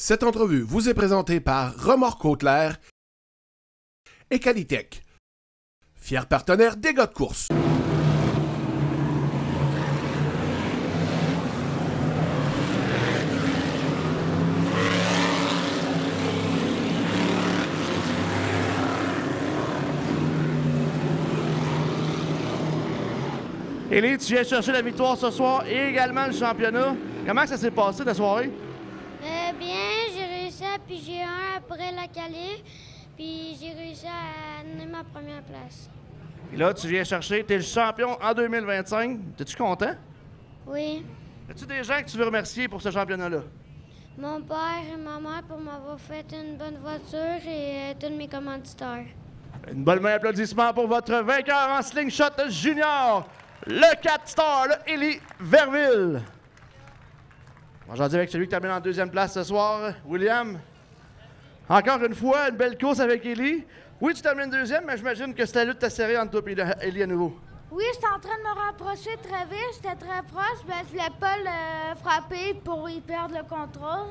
Cette entrevue vous est présentée par Remorque Haute-Lair et Qualitech, fiers partenaires des gars de course. Élie, tu viens chercher la victoire ce soir et également le championnat. Comment ça s'est passé ta soirée? Bien, j'ai réussi à piger un après la qualif, puis j'ai réussi à donner ma première place. Et là, tu viens chercher, tu es le champion en 2025. Es-tu content? Oui. As-tu des gens que tu veux remercier pour ce championnat-là? Mon père et ma mère pour m'avoir fait une bonne voiture et tous mes commanditaires. Une bonne main d'applaudissement pour votre vainqueur en slingshot junior, le 4 star, le Élie Verville. J'en dis avec celui qui termine en deuxième place ce soir, William. Encore une fois, une belle course avec Élie. Oui, tu termines deuxième, mais j'imagine que c'était la lutte ta série entre toi et Élie à nouveau. Oui, j'étais en train de me rapprocher très vite, j'étais très proche, mais je voulais pas le frapper pour y perdre le contrôle.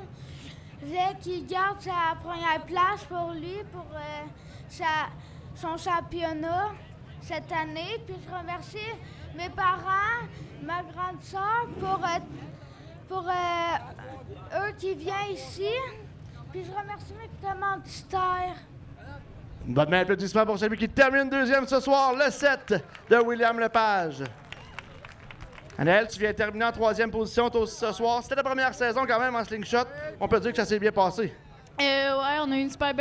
Je voulais qu'il garde sa première place pour lui, pour son championnat cette année. Puis je remercie mes parents, ma grande sœur pour eux qui viennent ici. Puis je remercie mes commanditaires. Une bonne main d'applaudissement pour celui qui termine deuxième ce soir, le 7 de William Lepage. Anaël, tu viens terminer en troisième position toi aussi ce soir. C'était ta première saison quand même en slingshot. On peut dire que ça s'est bien passé. Ouais, on a eu une super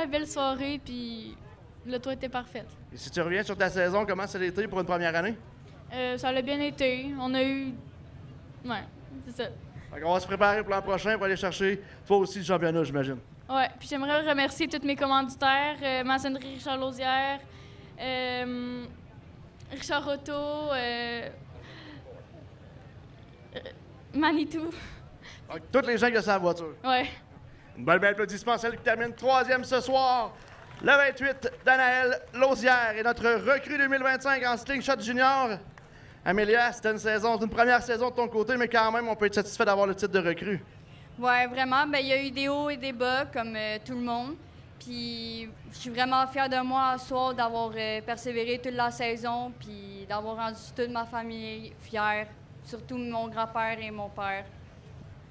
belle soirée, puis le tour était parfait. Et si tu reviens sur ta saison, comment ça a été pour une première année? Ça l'a bien été. On a eu... Ouais, c'est ça. Donc on va se préparer pour l'an prochain pour aller chercher, toi aussi, le championnat, j'imagine. Ouais, puis j'aimerais remercier tous mes commanditaires, maçonnerie Richard Lausière, Richard Auto, Manitou. Donc, toutes les gens qui ont sa voiture. Ouais. Une bonne main d'applaudissement à celle qui termine troisième ce soir, le 28 d'Anaël Lausière et notre recrue 2025 en slingshot junior. Amélia, c'était une première saison de ton côté, mais quand même, on peut être satisfait d'avoir le titre de recrue. Oui, vraiment. Bien, il y a eu des hauts et des bas, comme tout le monde. Puis, je suis vraiment fière de moi ce soir d'avoir persévéré toute la saison, puis d'avoir rendu toute ma famille fière, surtout mon grand-père et mon père.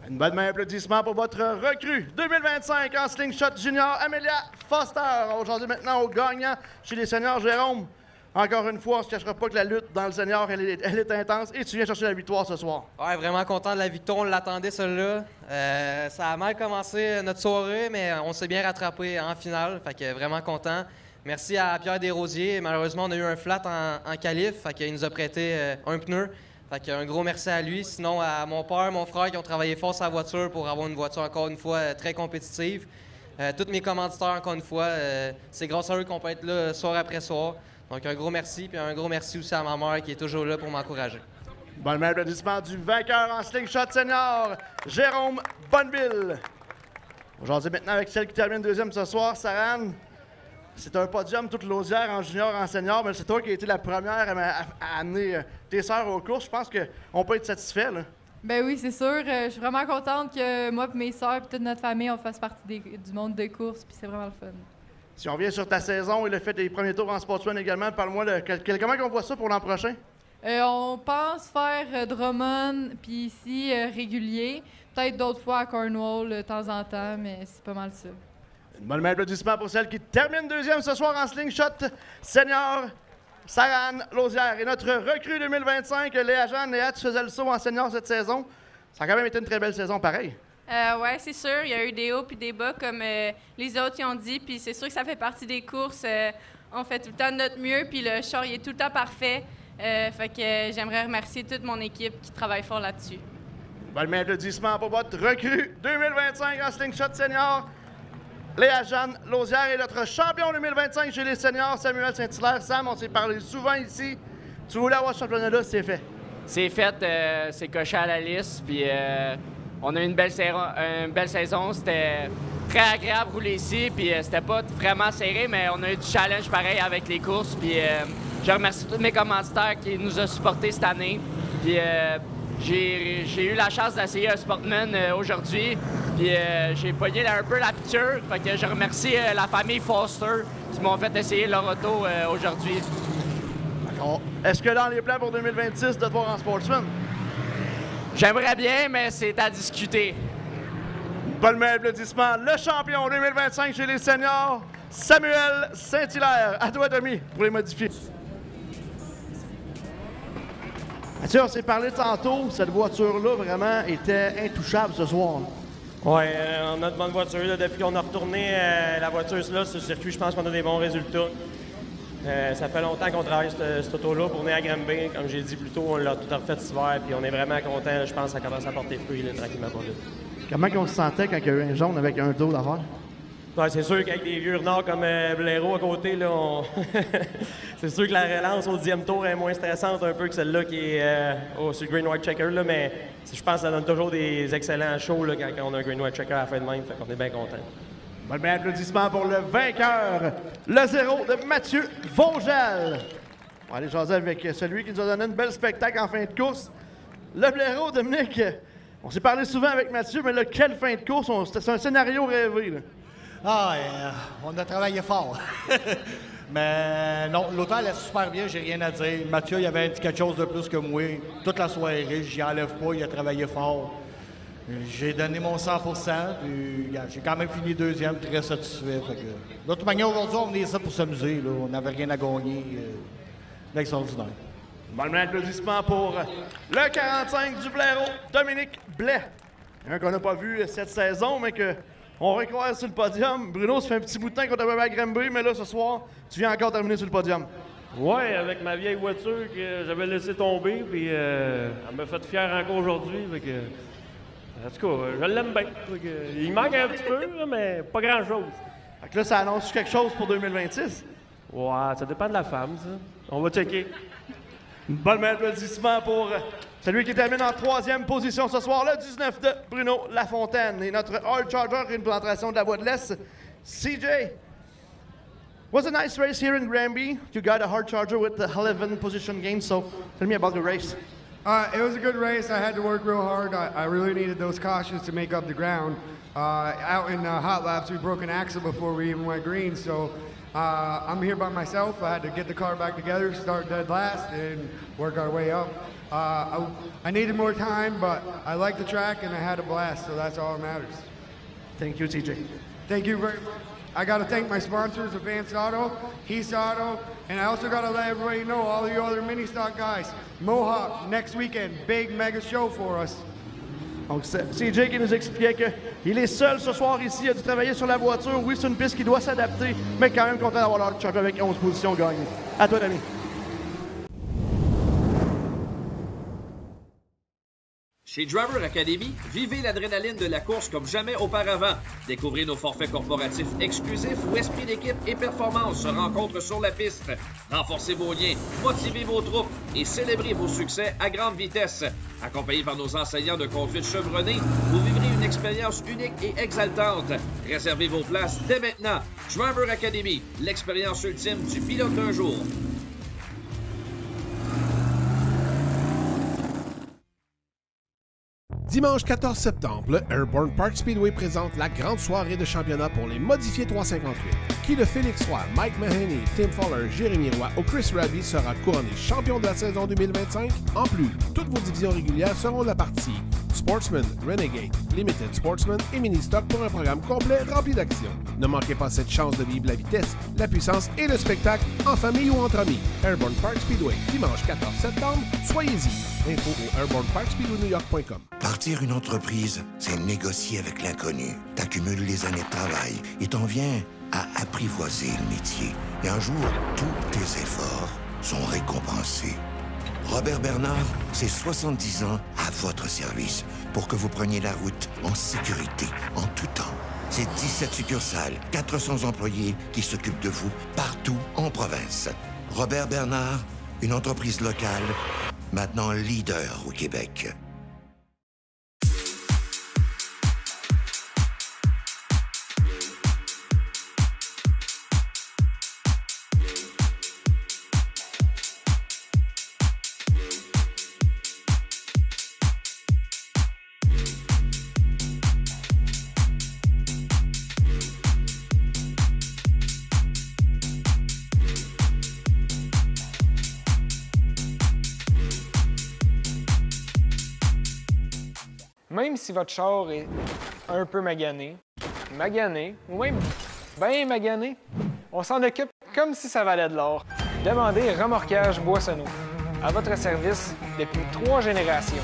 Une bonne main d'applaudissement pour votre recrue 2025 en slingshot junior, Amélia Foster. Aujourd'hui, maintenant, au gagnant chez les seniors, Jérôme. Encore une fois, on ne se cachera pas que la lutte dans le senior, elle est intense et tu viens chercher la victoire ce soir. Ouais, vraiment content de la victoire. On l'attendait, celle-là. Ça a mal commencé notre soirée, mais on s'est bien rattrapé en finale. Fait que vraiment content. Merci à Pierre Desrosiers. Malheureusement, on a eu un flat en qualif. Fait qu'il nous a prêté un pneu. Fait qu'un gros merci à lui. Sinon, à mon père, mon frère qui ont travaillé fort sur la voiture pour avoir une voiture, encore une fois, très compétitive. Tous mes commanditaires, encore une fois, c'est grâce à eux qu'on peut être là soir après soir. Donc, un gros merci, puis un gros merci aussi à ma mère qui est toujours là pour m'encourager. Bonne main d'applaudissement du vainqueur en slingshot senior, Jérôme Bonneville. Aujourd'hui, maintenant, avec celle qui termine deuxième ce soir, Saran. C'est un podium toute Lausière en junior, en senior, mais c'est toi qui as été la première à amener tes sœurs aux courses. Je pense qu'on peut être satisfait, là. Ben oui, c'est sûr. Je suis vraiment contente que moi et mes sœurs et toute notre famille, on fasse partie du monde des courses, puis c'est vraiment le fun. Si on revient sur ta saison et le fait des premiers tours en Sportsman également, parle-moi comment on voit ça pour l'an prochain? On pense faire Drummond, puis ici, régulier. Peut-être d'autres fois à Cornwall de temps en temps, mais c'est pas mal ça. Une bonne main d'applaudissement pour celle qui termine deuxième ce soir en slingshot senior, Saran Lausière. Et notre recrue 2025, Léa Jeanne. Léa, tu faisais le saut en senior cette saison. Ça a quand même été une très belle saison, pareil. Oui, c'est sûr. Il y a eu des hauts puis des bas, comme les autres y ont dit. Puis c'est sûr que ça fait partie des courses. On fait tout le temps de notre mieux, puis le char il est tout le temps parfait. Fait que j'aimerais remercier toute mon équipe qui travaille fort là-dessus. Bonne main d'applaudissement pour votre recrue 2025 en slingshot senior, Léa Jeanne Lausière, et notre champion 2025 chez les seniors, Samuel Saint-Hilaire. Sam, on s'est parlé souvent ici. Tu voulais avoir ce championnat-là, c'est fait. C'est fait, c'est coché à la liste, puis on a eu une belle saison. C'était très agréable de rouler ici, puis c'était pas vraiment serré, mais on a eu du challenge pareil avec les courses. Puis je remercie tous mes commanditaires qui nous ont supportés cette année. Puis j'ai eu la chance d'essayer un Sportman aujourd'hui. Puis j'ai pogné un peu la piqûre. Fait que je remercie la famille Foster qui m'ont fait essayer leur auto aujourd'hui. Est-ce que dans les plans pour 2026 de te voir en Sportsman? J'aimerais bien, mais c'est à discuter. Bonne main applaudissement. Le champion 2025 chez les seniors, Samuel Saint-Hilaire. À toi, Tommy, pour les modifier. Mathieu, on s'est parlé tantôt. Cette voiture-là, vraiment, était intouchable ce soir. Oui, on a de bonnes voitures. Là, depuis qu'on a retourné la voiture là, sur le circuit, je pense qu'on a des bons résultats. Ça fait longtemps qu'on travaille cette auto-là pour venir à Granby. Comme j'ai dit plus tôt, on l'a tout refait cet hiver, puis on est vraiment content. Je pense que ça commence à porter fruit, là, tranquillement pas vite. Comment on se sentait quand il y a eu un jaune avec un dos d'affaires? Ouais, c'est sûr qu'avec des vieux renards comme Blaireau à côté, là, c'est sûr que la relance au 10e tour est moins stressante un peu que celle-là qui est sur le Green White Checker, là, mais je pense que ça donne toujours des excellents shows là, quand on a un Green White Checker à la fin de même, fait qu'on est bien content. Bon, bien, applaudissements pour le vainqueur, le 0 de Mathieu Vogel. On va aller jaser avec celui qui nous a donné un bel spectacle en fin de course. Le Blaireau, Dominique, on s'est parlé souvent avec Mathieu, mais là, quelle fin de course? C'est un scénario rêvé, là. Ah, on a travaillé fort. Mais non, l'auto allait super bien, j'ai rien à dire. Mathieu, il avait un petit quelque chose de plus que moi. Toute la soirée, j'y enlève pas, il a travaillé fort. J'ai donné mon 100 %, puis j'ai quand même fini deuxième, très satisfait. Fait que, de toute manière, aujourd'hui, on venait ça pour s'amuser. Là. On n'avait rien à gagner. L'extraordinaire. Bon, un applaudissement pour le 45 du Blaireau, Dominique Blais. Un qu'on n'a pas vu cette saison, mais qu'on va croire sur le podium. Bruno, ça fait un petit bout de temps qu'on t'a pas à Granby, mais là, ce soir, tu viens encore terminer sur le podium. Oui, avec ma vieille voiture que j'avais laissée tomber, puis elle m'a fait fier encore aujourd'hui. En tout cas, je l'aime bien. Il manque un petit peu, là, mais pas grand-chose. Fait que là, ça annonce quelque chose pour 2026? Ouais, ça dépend de la femme, ça. On va checker. Bon applaudissement pour celui qui termine en 3e position ce soir, le 19 de Bruno Lafontaine. Et notre Hard Charger, une présentation de la Voie de l'Est, CJ. Was a nice race here in Granby. You got a Hard Charger with the 11 position gain, so tell me about the race. It was a good race. I had to work real hard. I really needed those cautions to make up the ground. Out in hot laps, we broke an axle before we even went green, so I'm here by myself. I had to get the car back together, start dead last, and work our way up. I needed more time, but I liked the track, and I had a blast, so that's all that matters. Thank you, TJ. Thank you very much. I got to thank my sponsors, Advanced Auto, Heath Auto, and I also got to let everybody know, all you other mini stock guys, Mohawk, next weekend, big mega show for us. Donc, CJ qui nous expliquait qu'il est seul ce soir ici, il a dû travailler sur la voiture. Oui, c'est une piste qui doit s'adapter, mais quand même content d'avoir le charger avec 11 positions gagnées. À toi, Dami. Chez Driver Academy, vivez l'adrénaline de la course comme jamais auparavant. Découvrez nos forfaits corporatifs exclusifs où esprit d'équipe et performance se rencontrent sur la piste. Renforcez vos liens, motivez vos troupes et célébrez vos succès à grande vitesse. Accompagné par nos enseignants de conduite chevronnés, vous vivrez une expérience unique et exaltante. Réservez vos places dès maintenant. Driver Academy, l'expérience ultime du pilote d'un jour. Dimanche 14 septembre, le Airborne Park Speedway présente la grande soirée de championnat pour les modifiés 358. Qui de Félix Roy, Mike Mahaney, Tim Fowler, Jérémy Roy ou Chris Raby sera couronné champion de la saison 2025? En plus, toutes vos divisions régulières seront de la partie Sportsman, Renegade, Limited Sportsman et Mini-Stock pour un programme complet rempli d'actions. Ne manquez pas cette chance de vivre la vitesse, la puissance et le spectacle en famille ou entre amis. Airborne Park Speedway, dimanche 14 septembre, soyez-y. Info au airborneparkspeedwaynewyork.com. Partir une entreprise, c'est négocier avec l'inconnu. T'accumules les années de travail et t'en viens à apprivoiser le métier. Et un jour, tous tes efforts sont récompensés. Robert Bernard, c'est 70 ans à votre service pour que vous preniez la route en sécurité, en tout temps. C'est 17 succursales, 400 employés qui s'occupent de vous partout en province. Robert Bernard, une entreprise locale, maintenant leader au Québec. même si votre char est un peu magané, ou même bien magané, on s'en occupe comme si ça valait de l'or. Demandez Remorquage Boissonneau. À votre service depuis 3 générations.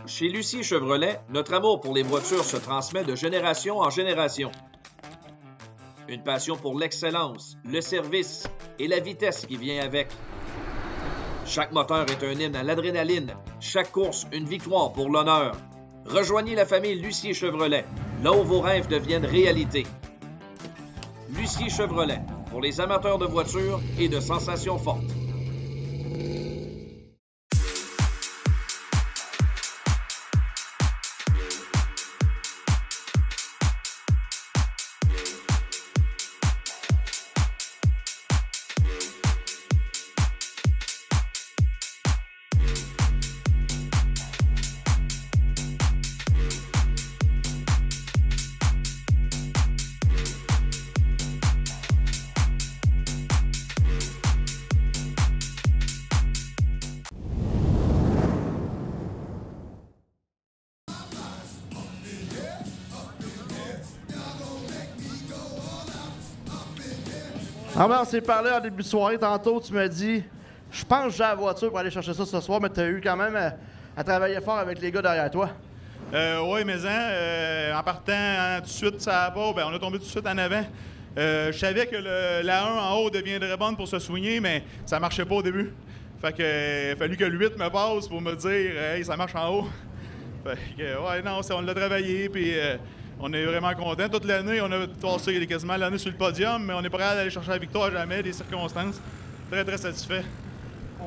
Chez Lucie Chevrolet, notre amour pour les voitures se transmet de génération en génération. Une passion pour l'excellence, le service et la vitesse qui vient avec. Chaque moteur est un hymne à l'adrénaline, chaque course une victoire pour l'honneur. Rejoignez la famille Lucie Chevrolet, là où vos rêves deviennent réalité. Lucie Chevrolet, pour les amateurs de voitures et de sensations fortes. Ah ben, on s'est parlé en début de soirée, tantôt, tu m'as dit « Je pense que j'ai la voiture pour aller chercher ça ce soir », mais tu as eu quand même à travailler fort avec les gars derrière toi. Oui, mais en partant tout de suite, ça va, ben, on a tombé tout de suite en avant. Je savais que la 1 en haut deviendrait bonne pour se soigner, mais ça marchait pas au début. Fait que il a fallu que le 8 me passe pour me dire « Hey, ça marche en haut ». Fait que, ouais, non, on l'a travaillé, puis on est vraiment contents. Toute l'année, on a passé quasiment l'année sur le podium, mais on est prêt à aller chercher la victoire jamais, des circonstances. Très, très satisfait.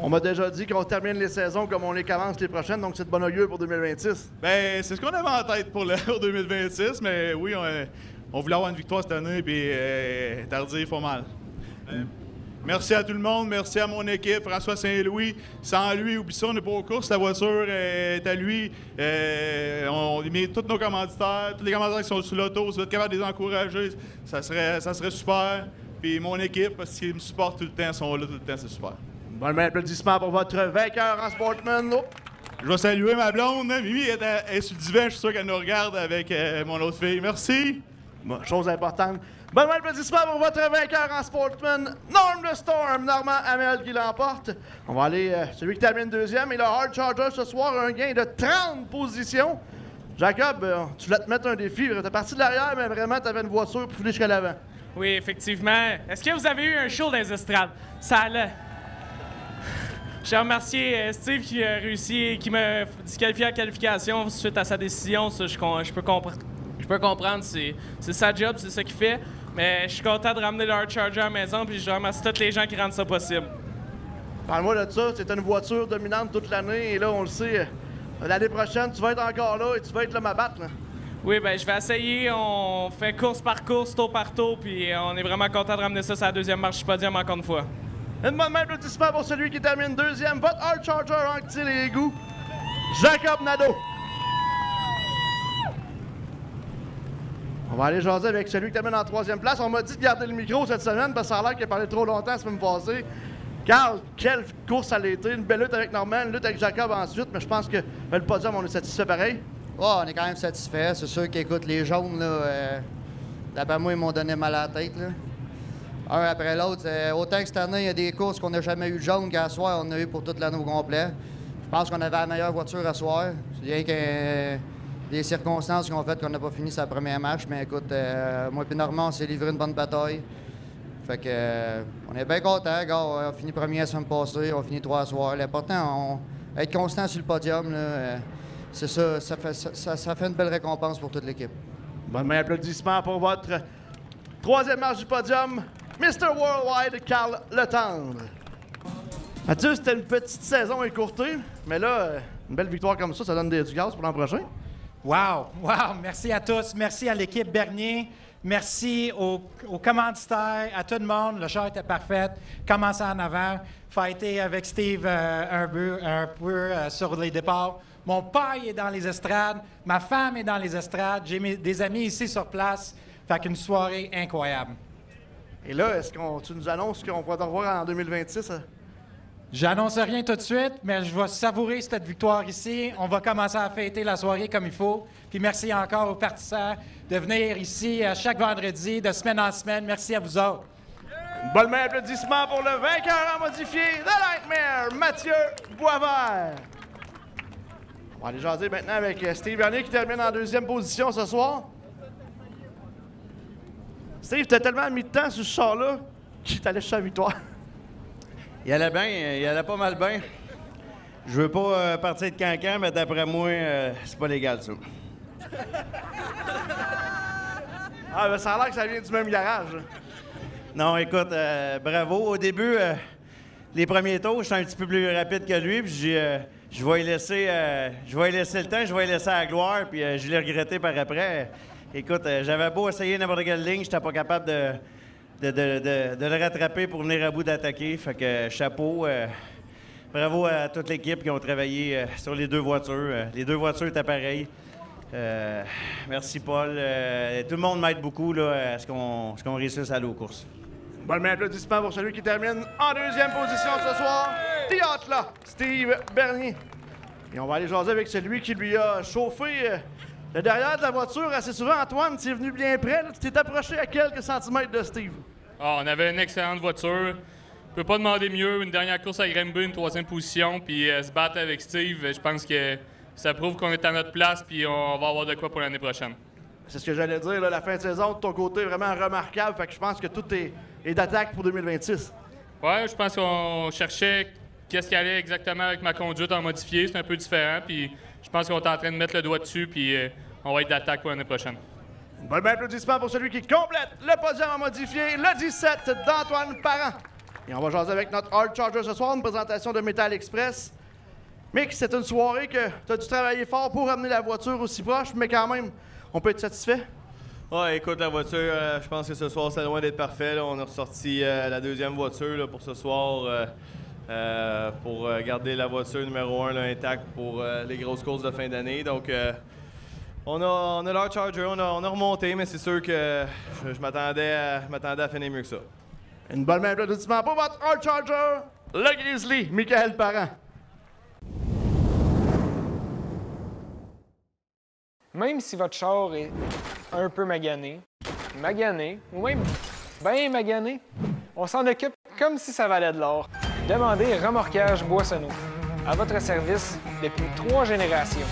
On m'a déjà dit qu'on termine les saisons comme on les commence les prochaines, donc c'est de bon augure pour 2026. Ben, c'est ce qu'on avait en tête pour 2026, mais oui, on voulait avoir une victoire cette année, puis tardif, pas mal. Merci à tout le monde, merci à mon équipe, François Saint-Louis. Sans lui, oublie ça, on n'est pas aux courses, la voiture est à lui. On met tous nos commanditaires, tous les commanditaires qui sont sur l'auto, si vous êtes capable de les encourager, ça serait super. Puis mon équipe, parce qu'ils me supportent tout le temps, sont là tout le temps, c'est super. Bon applaudissement pour votre vainqueur en Sportsman. Oh. Je vais saluer ma blonde, Mimi, elle est sur le divan, je suis sûr qu'elle nous regarde avec mon autre fille. Merci. Bon, chose importante. Bon applaudissement pour votre vainqueur en Sportsman, Norm the Storm, Normand Hamel qui l'emporte. On va aller, celui qui termine deuxième, et le Hard Charger ce soir, un gain de 30 positions. Jacob, tu voulais te mettre un défi, t'es parti de l'arrière, mais vraiment, t'avais une voiture pour filer jusqu'à l'avant. Oui, effectivement. Est-ce que vous avez eu un show dans les estrades? Ça allait. J'ai remercié Steve qui a réussi, qui m'a disqualifié à la qualification suite à sa décision. Ça, je peux comprendre. C'est sa job, c'est ça qu'il fait. Mais je suis content de ramener le Hard Charger à la maison, puis je remercie tous les gens qui rendent ça possible. Parle-moi de ça. C'était une voiture dominante toute l'année, et là, on le sait, l'année prochaine, tu vas être encore là et tu vas être l'homme à battre. Là. Oui, ben je vais essayer. On fait course par course, tour par tour, puis on est vraiment content de ramener ça sur la deuxième marche du podium encore une fois. Une bonne main d'applaudissement pour celui qui termine deuxième, votre Hard Charger Anctil et Égout. Jacob Nadeau. On va aller jaser avec celui qui termine en 3e place. On m'a dit de garder le micro cette semaine parce que ça a l'air qu'il a parlé trop longtemps la semaine passée. Carl, quelle course ça a été. Une belle lutte avec Norman, une lutte avec Jacob ensuite, mais je pense que le podium, on est satisfait pareil. Oh, on est quand même satisfait. C'est sûr qu'écoute, les jaunes, là, d'après moi, ils m'ont donné mal à la tête. Là. Un après l'autre. Autant que cette année, il y a des courses qu'on n'a jamais eu de jaune qu'à soir, on en a eu pour toute l'année au complet. Je pense qu'on avait la meilleure voiture à soir. C'est bien que des circonstances qui ont fait qu'on n'a pas fini sa première match. Mais écoute, moi et Normand, on s'est livré une bonne bataille. Fait que on est bien contents. On a fini premier la semaine passée, on a fini 3 soirs. L'important, être constant sur le podium, c'est ça, ça fait une belle récompense pour toute l'équipe. Bonne main applaudissements pour votre 3e marche du podium, Mr. Worldwide, Carl Letendre. Mathieu, c'était une petite saison écourtée, mais là, une belle victoire comme ça donne du gaz pour l'an prochain. Wow! Merci à tous. Merci à l'équipe Bernier. Merci aux commanditaires, à tout le monde. Le char était parfait. Commencer en avant. Fighter avec Steve un peu sur les départs. Mon père est dans les estrades. Ma femme est dans les estrades. J'ai des amis ici sur place. Fait qu'une soirée incroyable. Et là, tu nous annonces qu'on va te revoir en 2026? J'annonce rien tout de suite, mais je vais savourer cette victoire ici. On va commencer à fêter la soirée comme il faut. Puis merci encore aux partisans de venir ici chaque vendredi, de semaine en semaine. Merci à vous autres. Une bonne main d'applaudissements pour le vainqueur en modifié, The Nightmare, Mathieu Boisvert. On va aller jaser maintenant avec Steve Bernier qui termine en 2e position ce soir. Steve, t'as tellement mis de temps sur ce char-là qu'il t'allait chercher la victoire. Il allait bien, il allait pas mal bien. Je veux pas partir de cancan, mais d'après moi, c'est pas légal, ça. Ah, ben ça a l'air que ça vient du même garage. Non, écoute, bravo. Au début, les premiers tours, j'étais un petit peu plus rapide que lui, puis je vais lui laisser le temps, je vais lui laisser la gloire, puis je l'ai regretté par après. Écoute, j'avais beau essayer n'importe quelle ligne, j'étais pas capable de le rattraper pour venir à bout d'attaquer. Fait que chapeau. Bravo à toute l'équipe qui ont travaillé sur les 2 voitures. Les 2 voitures étaient pareilles. Merci, Paul. Tout le monde m'aide beaucoup là, à ce qu'on réussisse à aller aux courses. Bonne main applaudissement pour celui qui termine en 2e position ce soir. Théâtre là, Steve Bernier. Et on va aller jaser avec celui qui lui a chauffé le derrière de la voiture assez souvent. Antoine, tu es venu bien près. Là, tu t'es approché à quelques centimètres de Steve. Ah, on avait une excellente voiture. Je peux pas demander mieux. Une dernière course à Granby, une 3e position, puis se battre avec Steve, je pense que ça prouve qu'on est à notre place, puis on va avoir de quoi pour l'année prochaine. C'est ce que j'allais dire. Là, la fin de saison, de ton côté, est vraiment remarquable. Fait que je pense que tout est d'attaque pour 2026. Ouais, je pense qu'on cherchait qu'est-ce qui allait exactement avec ma conduite en modifié. C'est un peu différent, puis je pense qu'on est en train de mettre le doigt dessus, puis on va être d'attaque pour l'année prochaine. Une bonne main applaudissement pour celui qui complète le podium en modifié, le 17 d'Antoine Parent. Et on va jaser avec notre Hard Charger ce soir, une présentation de Metal Express. Mick, c'est une soirée que tu as dû travailler fort pour ramener la voiture aussi proche, mais quand même, on peut être satisfait? Ouais, écoute, la voiture, je pense que ce soir, c'est loin d'être parfait. Là. On a ressorti la 2e voiture là, pour ce soir pour garder la voiture numéro 1 là, intacte pour les grosses courses de fin d'année. Donc, on a l'Hard Charger, on a remonté, mais c'est sûr que je m'attendais à finir mieux que ça. Une bonne main d'applaudissement pour votre Hard Charger, le Grizzly, Michael Parent. Même si votre char est un peu magané, ou même bien magané, on s'en occupe comme si ça valait de l'or. Demandez Remorquage Boissonneau. À votre service depuis 3 générations.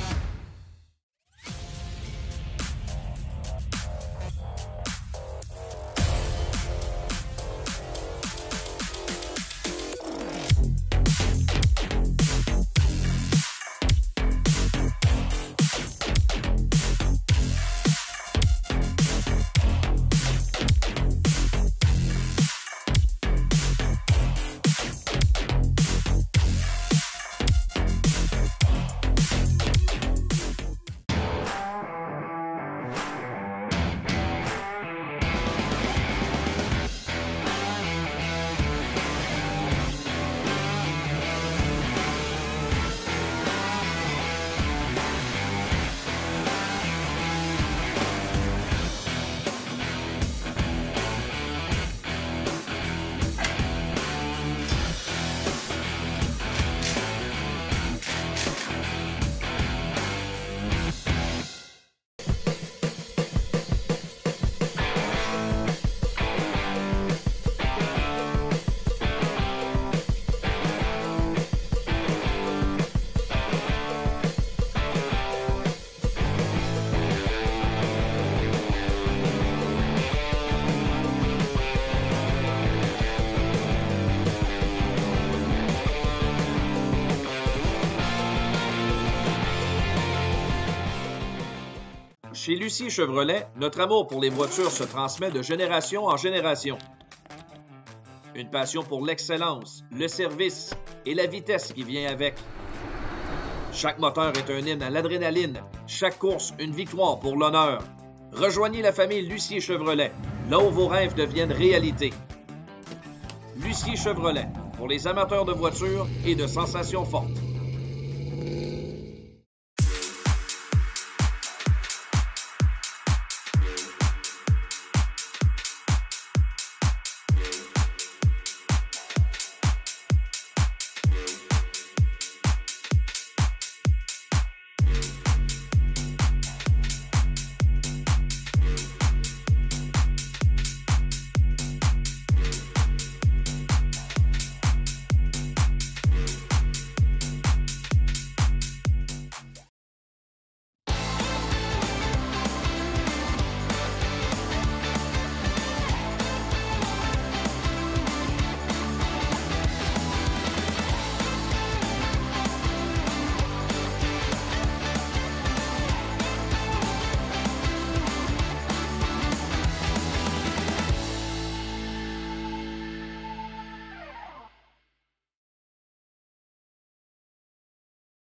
Chez Lucier Chevrolet, notre amour pour les voitures se transmet de génération en génération. Une passion pour l'excellence, le service et la vitesse qui vient avec. Chaque moteur est un hymne à l'adrénaline, chaque course une victoire pour l'honneur. Rejoignez la famille Lucier Chevrolet, là où vos rêves deviennent réalité. Lucier Chevrolet, pour les amateurs de voitures et de sensations fortes.